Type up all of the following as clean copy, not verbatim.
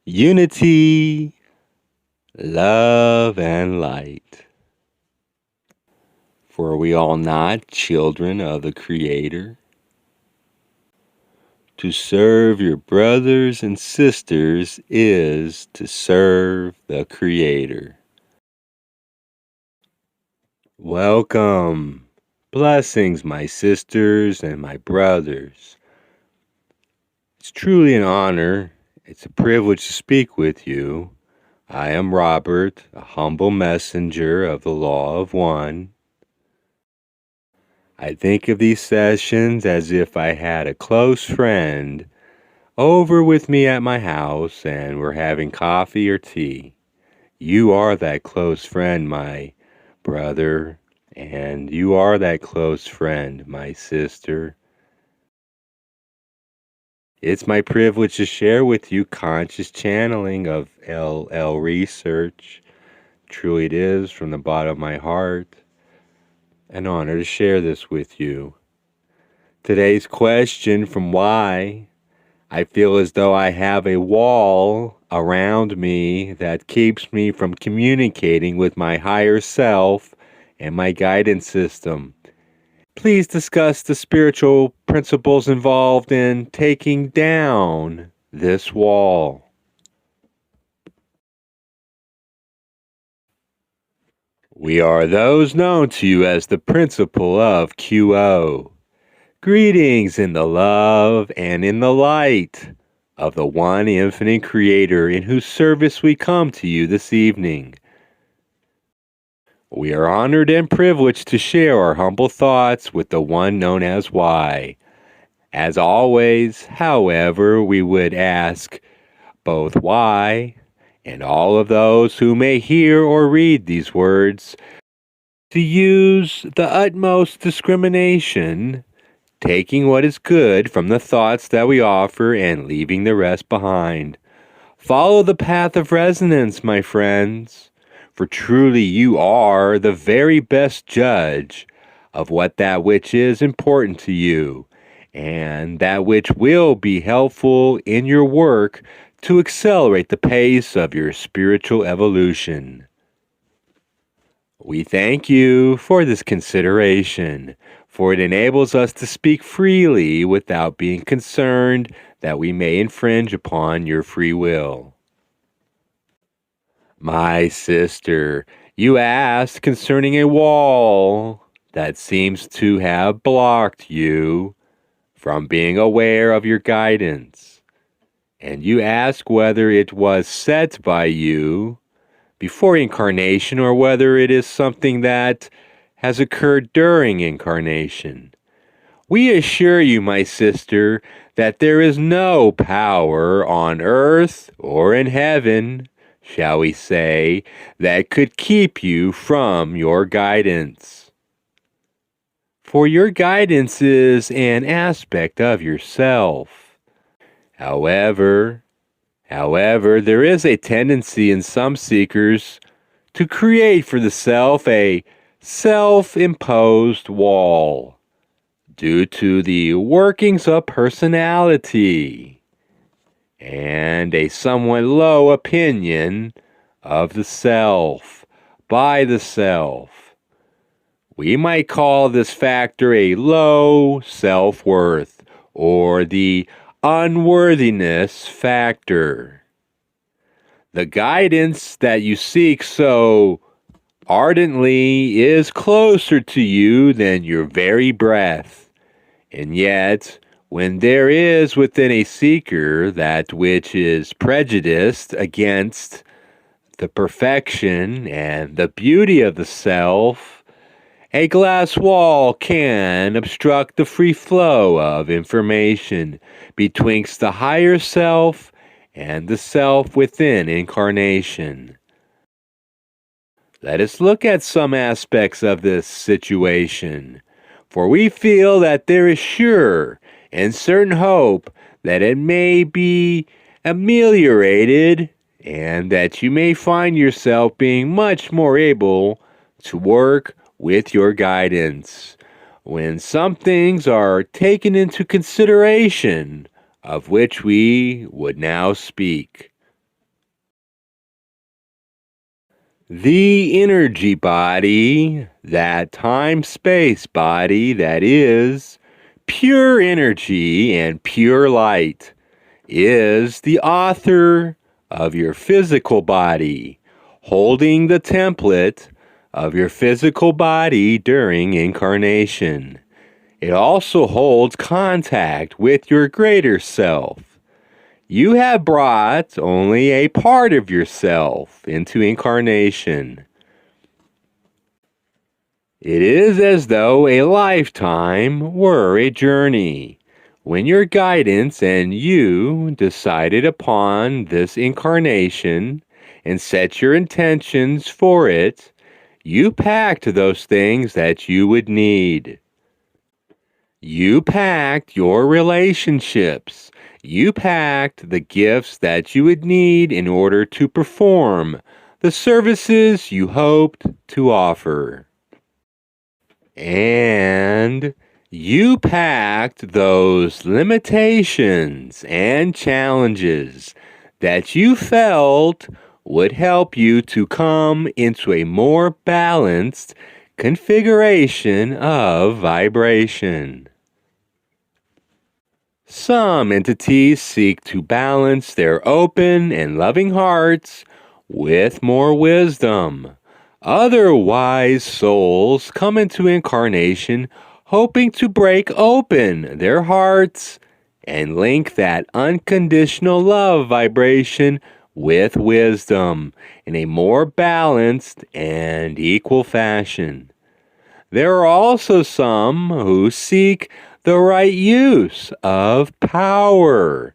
unity, love, and light. For are we all not children of the Creator? To serve your brothers and sisters is to serve the Creator. Welcome. Blessings, my sisters and my brothers. It's truly an honor. It's a privilege to speak with you. I am Robert, a humble messenger of the Law of One. I think of these sessions as if I had a close friend over with me at my house and we're having coffee or tea. You are that close friend, my brother, and you are that close friend, my sister. It's my privilege to share with you conscious channeling of LL research. Truly it is from the bottom of my heart. An honor to share this with you. Today's question from why I feel as though I have a wall around me that keeps me from communicating with my higher self and my guidance system. Please discuss the spiritual principles involved in taking down this wall. We are those known to you as the principle of QO. Greetings in the love and in the light of the one infinite Creator in whose service we come to you this evening. We are honored and privileged to share our humble thoughts with the one known as Why. As always, however, we would ask both why and all of those who may hear or read these words to use the utmost discrimination, taking what is good from the thoughts that we offer and leaving the rest behind. Follow the path of resonance, my friends, for truly you are the very best judge of what that which is important to you and that which will be helpful in your work to accelerate the pace of your spiritual evolution. We thank you for this consideration, for it enables us to speak freely without being concerned that we may infringe upon your free will. My sister, you asked concerning a wall that seems to have blocked you from being aware of your guidance. And you ask whether it was set by you before incarnation or whether it is something that has occurred during incarnation. We assure you, my sister, that there is no power on earth or in heaven, shall we say, that could keep you from your guidance. For your guidance is an aspect of yourself. However, there is a tendency in some seekers to create for the self a self-imposed wall due to the workings of personality and a somewhat low opinion of the self by the self. We might call this factor a low self-worth or the unworthiness factor. The guidance that you seek so ardently is closer to you than your very breath. And yet, when there is within a seeker that which is prejudiced against the perfection and the beauty of the self, a glass wall can obstruct the free flow of information betwixt the higher self and the self within incarnation. Let us look at some aspects of this situation, for we feel that there is sure and certain hope that it may be ameliorated and that you may find yourself being much more able to work with your guidance when some things are taken into consideration of which we would now speak. The energy body, that time-space body that is pure energy and pure light, is the author of your physical body, holding the template of your physical body during incarnation. It also holds contact with your greater self. You have brought only a part of yourself into incarnation. It is as though a lifetime were a journey. When your guidance and you decided upon this incarnation and set your intentions for it, you packed those things that you would need. You packed your relationships. You packed the gifts that you would need in order to perform the services you hoped to offer. And you packed those limitations and challenges that you felt would help you to come into a more balanced configuration of vibration. Some entities seek to balance their open and loving hearts with more wisdom. Other wise souls come into incarnation hoping to break open their hearts and link that unconditional love vibration with wisdom in a more balanced and equal fashion. There are also some who seek the right use of power,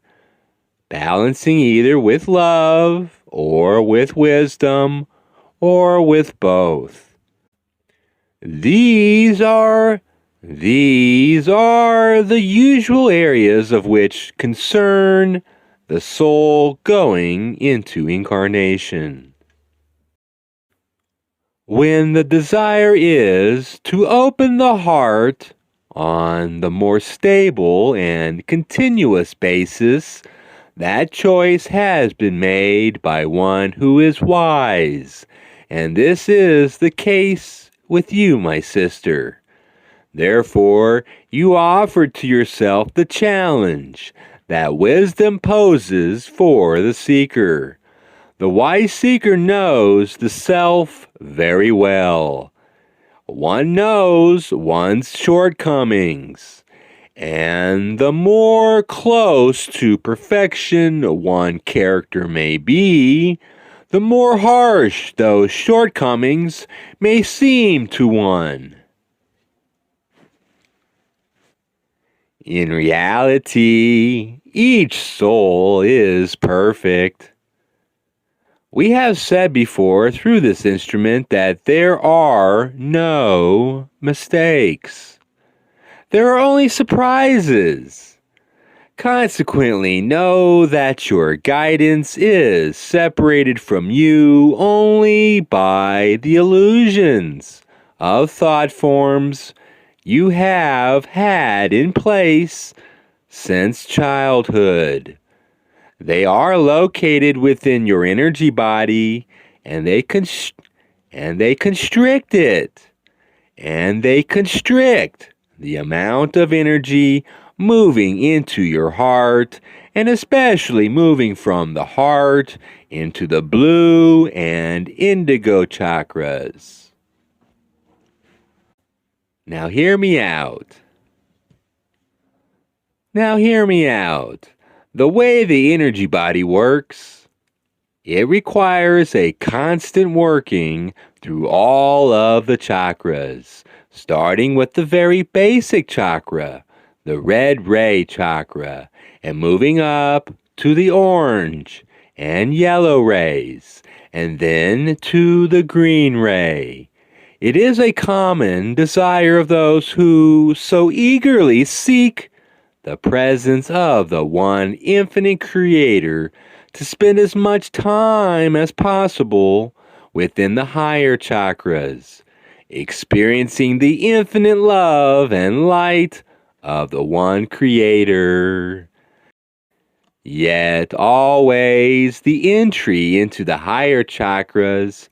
balancing either with love or with wisdom or with both. These are the usual areas of which concern the soul going into incarnation. When the desire is to open the heart on the more stable and continuous basis, that choice has been made by one who is wise, and this is the case with you, my sister. Therefore, you offered to yourself the challenge that wisdom poses for the seeker. The wise seeker knows the self very well. One knows one's shortcomings, and the more close to perfection one character may be, the more harsh those shortcomings may seem to one. In reality, each soul is perfect. We have said before through this instrument that there are no mistakes. There are only surprises. Consequently, know that your guidance is separated from you only by the illusions of thought forms you have had in place since childhood. They are located within your energy body, and they constrict it. And they constrict the amount of energy moving into your heart, and especially moving from the heart into the blue and indigo chakras. Now hear me out. The way the energy body works, it requires a constant working through all of the chakras, starting with the very basic chakra, the red ray chakra, and moving up to the orange and yellow rays, and then to the green ray. It is a common desire of those who so eagerly seek the presence of the one infinite creator to spend as much time as possible within the higher chakras, experiencing the infinite love and light of the one creator. Yet always the entry into the higher chakras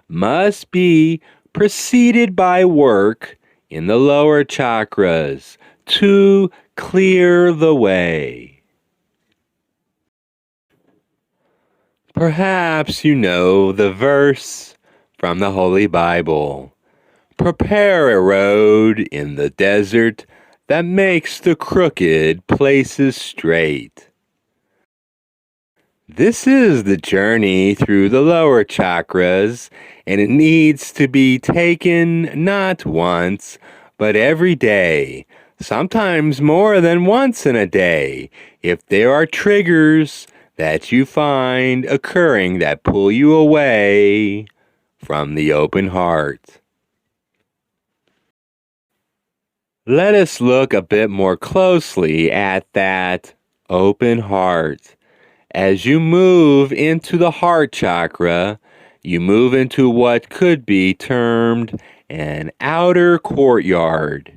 must be preceded by work in the lower chakras to clear the way. Perhaps you know the verse from the Holy Bible. Prepare a road in the desert that makes the crooked places straight. This is the journey through the lower chakras, and it needs to be taken not once, but every day, sometimes more than once in a day, if there are triggers that you find occurring that pull you away from the open heart. Let us look a bit more closely at that open heart. As you move into the heart chakra, you move into what could be termed an outer courtyard.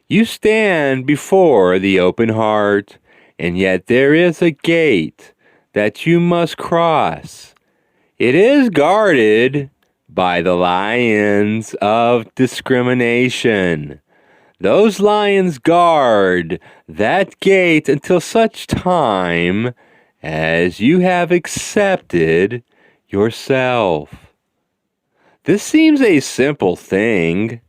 You stand before the open heart, and yet there is a gate that you must cross. It is guarded by the lions of discrimination. Those lions guard that gate until such time as you have accepted yourself. This seems a simple thing,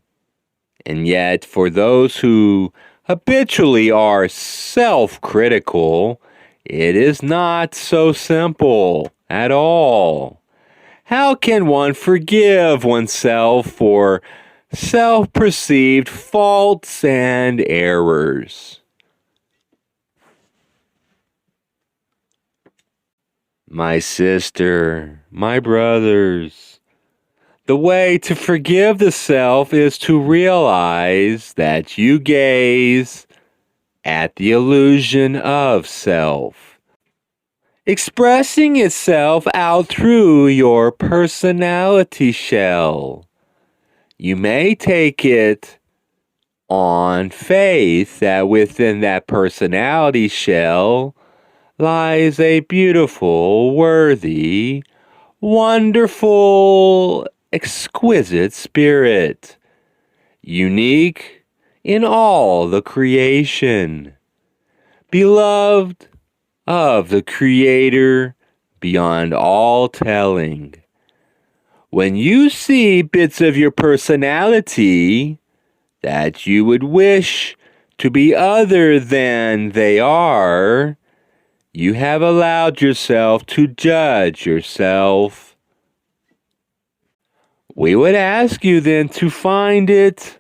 and yet for those who habitually are self-critical, it is not so simple at all. How can one forgive oneself for self-perceived faults and errors? My sister, my brothers, the way to forgive the self is to realize that you gaze at the illusion of self, expressing itself out through your personality shell. You may take it on faith that within that personality shell lies a beautiful, worthy, wonderful, exquisite spirit, unique in all the creation, beloved of the Creator beyond all telling. When you see bits of your personality that you would wish to be other than they are, you have allowed yourself to judge yourself. We would ask you then to find it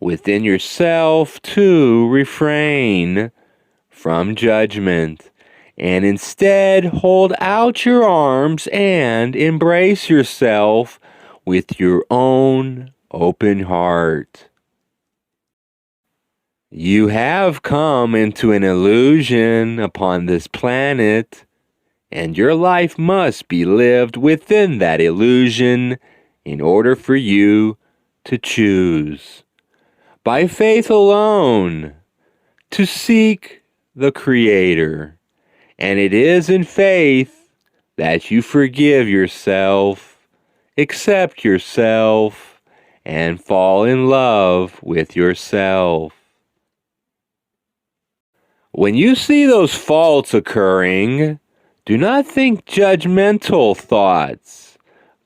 within yourself to refrain from judgment and instead hold out your arms and embrace yourself with your own open heart. You have come into an illusion upon this planet, and your life must be lived within that illusion in order for you to choose, by faith alone, to seek the Creator. And it is in faith that you forgive yourself, accept yourself, and fall in love with yourself. When you see those faults occurring, do not think judgmental thoughts,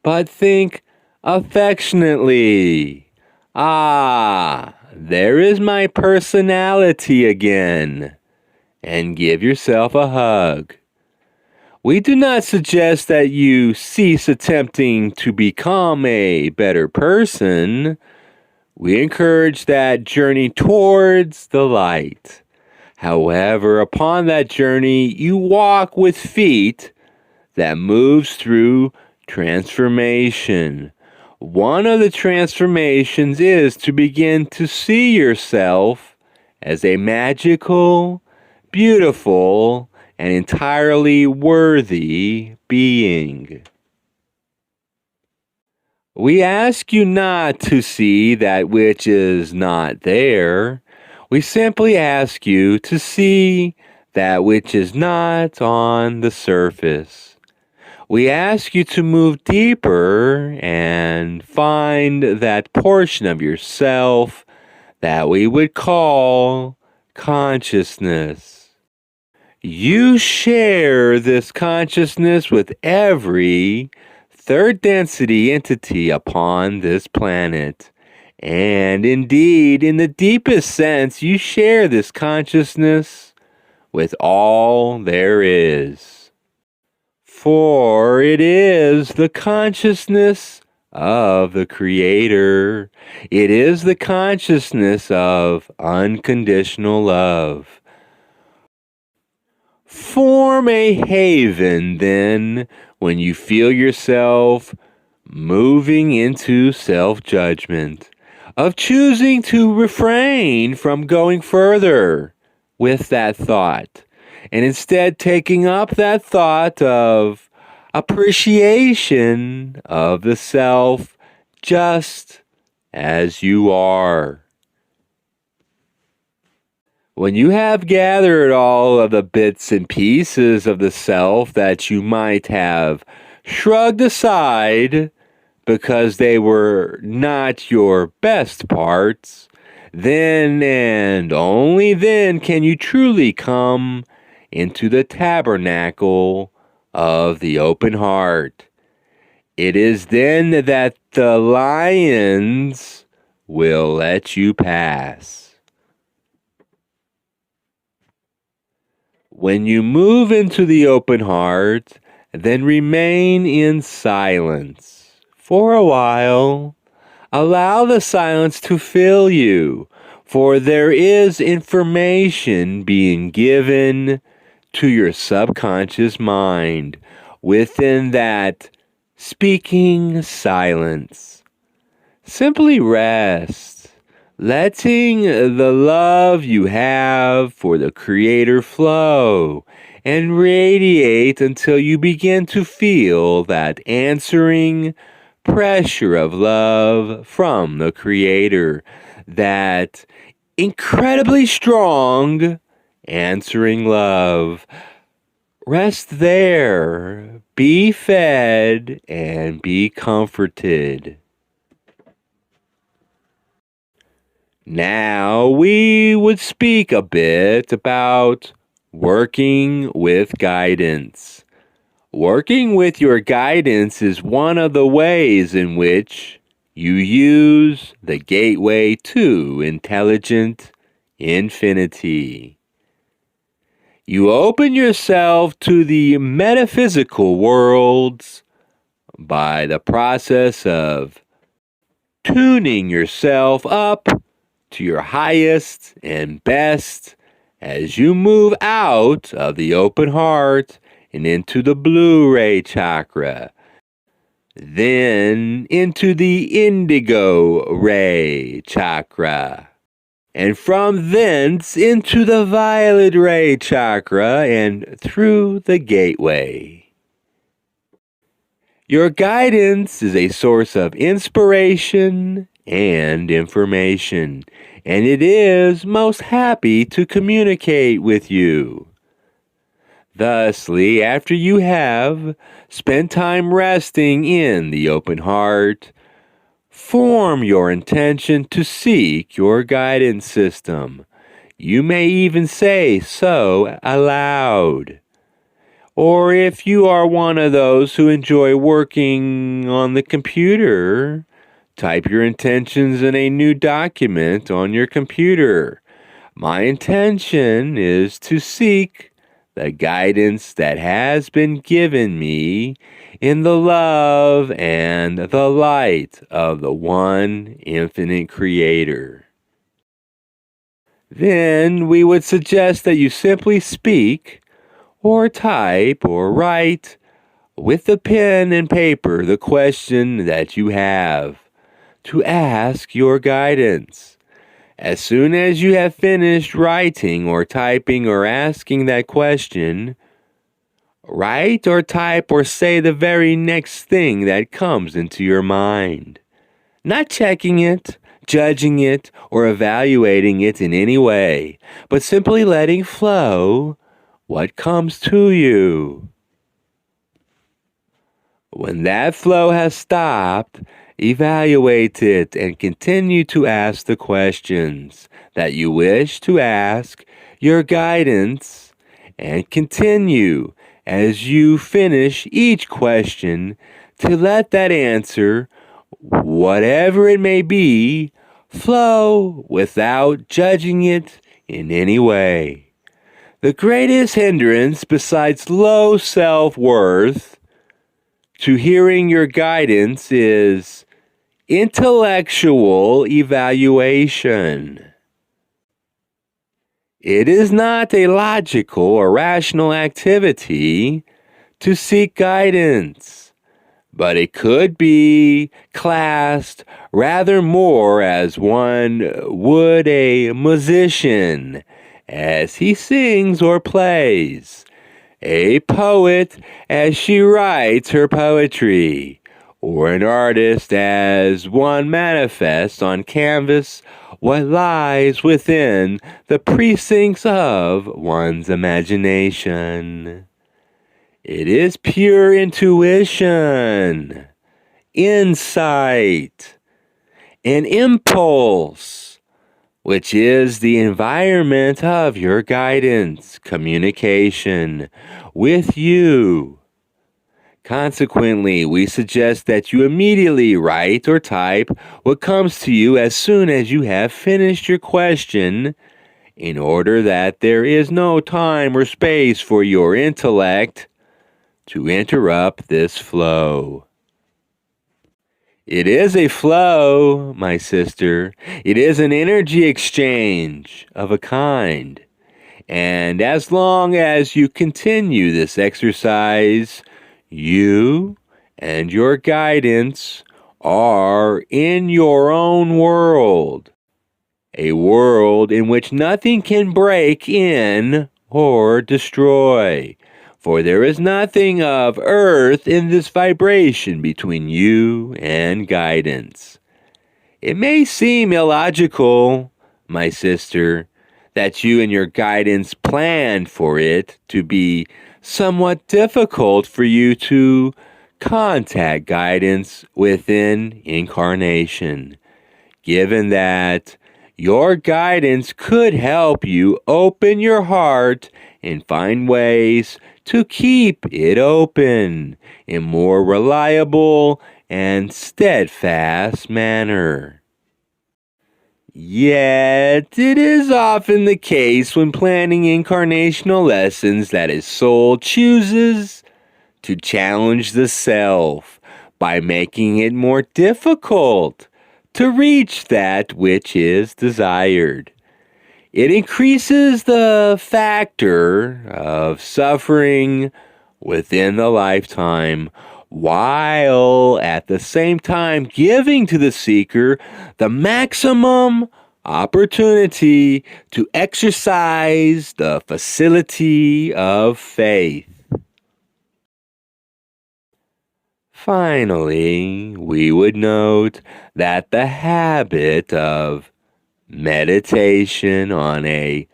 but think affectionately. Ah, there is my personality again. And give yourself a hug. We do not suggest that you cease attempting to become a better person. We encourage that journey towards the light. However, upon that journey, you walk with feet that moves through transformation. One of the transformations is to begin to see yourself as a magical, beautiful, and entirely worthy being. We ask you not to see that which is not there. We simply ask you to see that which is not on the surface. We ask you to move deeper and find that portion of yourself that we would call consciousness. You share this consciousness with every third density entity upon this planet. And indeed, in the deepest sense, you share this consciousness with all there is. For it is the consciousness of the Creator. It is the consciousness of unconditional love. Form a haven, then, when you feel yourself moving into self-judgment, of choosing to refrain from going further with that thought, and instead taking up that thought of appreciation of the self just as you are. When you have gathered all of the bits and pieces of the self that you might have shrugged aside because they were not your best parts, then and only then can you truly come into the tabernacle of the open heart. It is then that the lions will let you pass. When you move into the open heart, then remain in silence for a while. Allow the silence to fill you, for there is information being given to your subconscious mind within that speaking silence. Simply rest, letting the love you have for the Creator flow and radiate until you begin to feel that answering pressure of love from the Creator, that incredibly strong answering love. Rest there, be fed, and be comforted. Now we would speak a bit about working with guidance. Working with your guidance is one of the ways in which you use the gateway to intelligent infinity. You open yourself to the metaphysical worlds by the process of tuning yourself up to your highest and best as you move out of the open heart and into the blue ray chakra, then into the indigo ray chakra, and from thence into the violet ray chakra and through the gateway. Your guidance is a source of inspiration and information, and it is most happy to communicate with you. Thusly, after you have spent time resting in the open heart, form your intention to seek your guidance system. You may even say so aloud. Or if you are one of those who enjoy working on the computer, type your intentions in a new document on your computer. My intention is to seek the guidance that has been given me in the love and the light of the one infinite Creator. Then we would suggest that you simply speak or type or write with the pen and paper the question that you have to ask your guidance. As soon as you have finished writing or typing or asking that question, write or type or say the very next thing that comes into your mind. Not checking it, judging it, or evaluating it in any way, but simply letting flow what comes to you. When that flow has stopped, evaluate it and continue to ask the questions that you wish to ask your guidance, and continue as you finish each question to let that answer, whatever it may be, flow without judging it in any way. The greatest hindrance besides low self-worth to hearing your guidance is intellectual evaluation. It is not a logical or rational activity to seek guidance, but it could be classed rather more as one would a musician as he sings or plays, a poet as she writes her poetry, or an artist as one manifests on canvas what lies within the precincts of one's imagination. It is pure intuition, insight, and impulse, which is the environment of your guidance, communication with you. Consequently, we suggest that you immediately write or type what comes to you as soon as you have finished your question, in order that there is no time or space for your intellect to interrupt this flow. It is a flow, my sister. It is an energy exchange of a kind. And as long as you continue this exercise, you and your guidance are in your own world, a world in which nothing can break in or destroy, for there is nothing of earth in this vibration between you and guidance. It may seem illogical, my sister, that you and your guidance planned for it to be somewhat difficult for you to contact guidance within incarnation, given that your guidance could help you open your heart and find ways to keep it open in more reliable and steadfast manner. Yet, it is often the case when planning incarnational lessons that a soul chooses to challenge the self by making it more difficult to reach that which is desired. It increases the factor of suffering within the lifetime, while at the same time giving to the seeker the maximum opportunity to exercise the facility of faith. Finally, we would note that the habit of meditation on a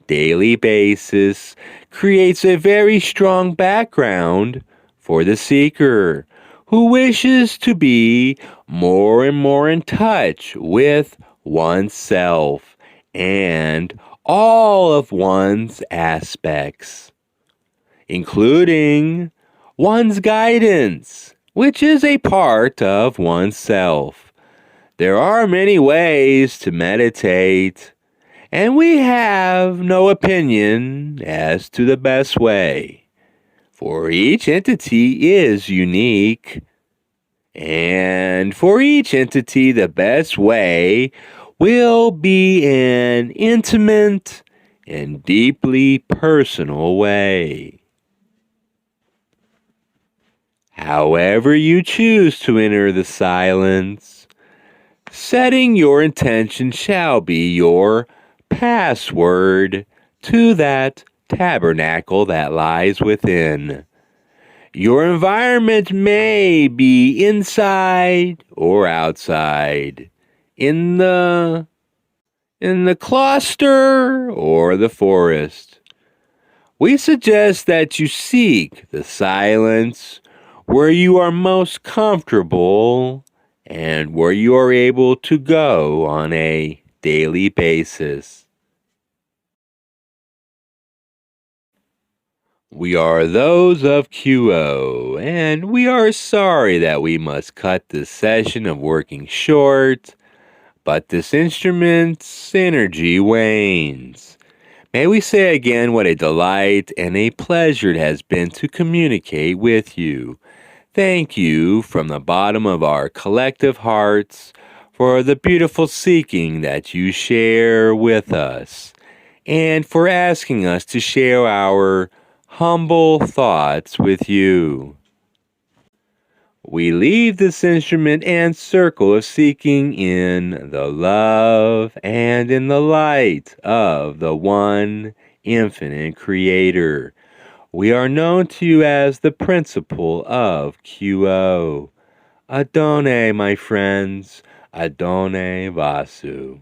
daily basis creates a very strong background for the seeker who wishes to be more and more in touch with oneself and all of one's aspects, including one's guidance, which is a part of oneself. There are many ways to meditate, and we have no opinion as to the best way, for each entity is unique, and for each entity the best way will be an intimate and deeply personal way. However you choose to enter the silence, setting your intention shall be your password to that tabernacle that lies within. Your environment may be inside or outside, in the cloister or the forest. We suggest that you seek the silence where you are most comfortable, and where you are able to go on a daily basis. We are those of QO, and we are sorry that we must cut this session of working short, but this instrument's energy wanes. May we say again what a delight and a pleasure it has been to communicate with you. Thank you from the bottom of our collective hearts for the beautiful seeking that you share with us, and for asking us to share our humble thoughts with you. We leave this instrument and circle of seeking in the love and in the light of the one infinite Creator. We are known to you as the principle of QO. Adone, my friends. Adone Vasu.